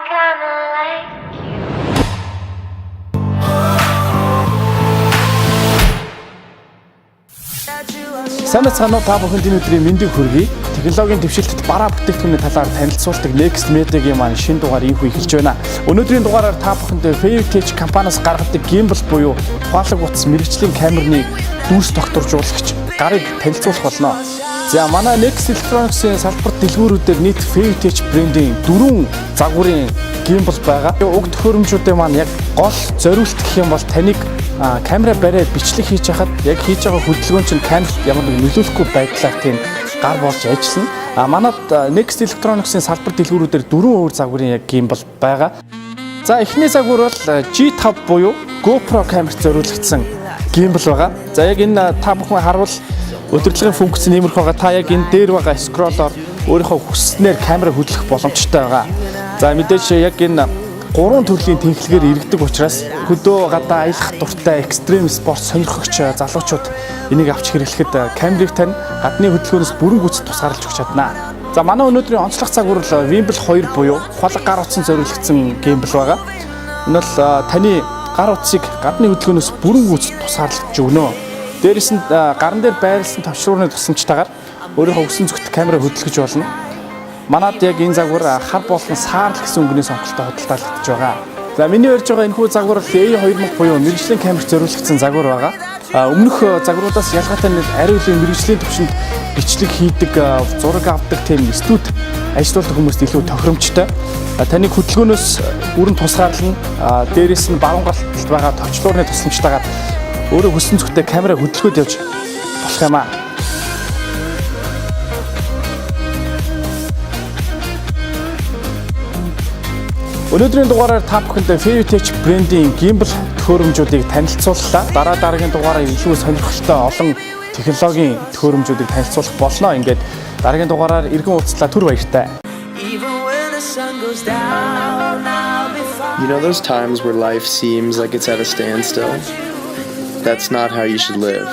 kinda like Сайн мэцгаануу та бүхэнд энэ өдрийн мэндийг хүргэе. Технологийн дэвшилтэд бараа бүтээгдэхүүний талаар танилцуулдаг Next Media-гийн маань шинэ дугаар ийхүү эхэлж байна. Өнөөдрийн дугаараар та бүхэнд Fave-Tech компаниас гаргадаг gimbal буюу ухаалаг утас мэргэжлийн камерны дүүс докторжуулагч гарыг танилцуулах болно. За манай Next Electronics-ийн салбар дэлгүүрүүдээр нийт Fave-Tech брендийн 4 загварын gimbal байгаа. Уг төхөөрөмжүүдийн маань яг гол зориулт гэх юм бол таныг камера бариад бичлэг хийж хахад яг хийж байгаа хөдөлгөөн чинь камерт ямар нэг нөлөөлөхгүй байдлаар тийм гар болж ажиллана. Манайд Next Electronics-ийн салбар дэлгүүрүүдээр 4 өөр загварын яг gimbal байгаа. За эхний загвар бол G5 буюу GoPro камерт зориулагдсан gimbal байгаа. За яг энэ та бүхэн харуул өдөржингөө функц нэмэрх байгаа. Та яг энэ дээр байгаа scroll-оор өөрийнхөө хүсснээр камера хөдлөх боломжтой байгаа. За мэдээж яг энэ 3 төрлийн тэнхлэгээр иргэдэг учраас хөдөө гадаа аялах дуртай экстрим спорт сонирхогч залуучууд энийг авч хэрэглэхэд камерыг тань гадны хөдөлгөөнөөс бүрэн гүйцэд тусгаарлаж өгч чадна. За манай өнөөдрийн онцлог загвар бол Gimbal 2 буюу ухаалаг гар утсан зориулагдсан gimbal байгаа. Энэ бол таны гар утсыг гадны хөдөлгөөнөөс бүрэн гүйцэд тусгаарлаж өгнө. Дээрээс нь гарн дээр байрласан товчруулны тусламжтайгаар өөрийнхөө өгсөн зүгт камера хөдөлгөж болно. Манайд яг энэ загвар хар болон саарл гэсэн өнгөний сонголттой хөдөлтаалагдж байгаа. За миний ярьж байгаа энэхүү загвар A2000 буюу мэргэжлийн камерт зориулагдсан загвар байгаа. Өмнөх загваруудаас ялгаатай нь ариун үлийн мэргэжлийн түвшинд бичлэг хийдэг, зураг авдаг тийм студ ажилладаг хүмүүст илүү тохиромжтой. Таны хөдөлгөөнөөс бүрэн тусгаарлана. Дээрээс нь баруун гарталд байгаа товчлуурны тусламжтайгаар өөрөө хүссэн зүгтээ камера хөдөлгөөд явж болох юм аа. Өнөөдрийн дугаараар та бүхэнд Fave-Tech брендийн gimbal төхөөрөмжүүдийг танилцууллаа. Дараагийн дугаараар илүү сонирхолтой олон технологийн төхөөрөмжүүдийг танилцуулах болно. Ингээд дараагийн дугаараар иргэн уулзлаа. Түр баяртай. You know those times where life seems like it's at a standstill? That's not how you should live.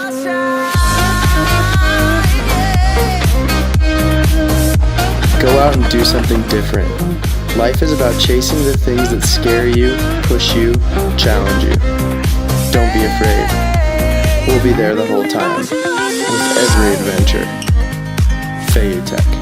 Go out and do something different. Life is about chasing the things that scare you, push you, challenge you. Don't be afraid. We'll be there the whole time, with every adventure. Fave-Tech.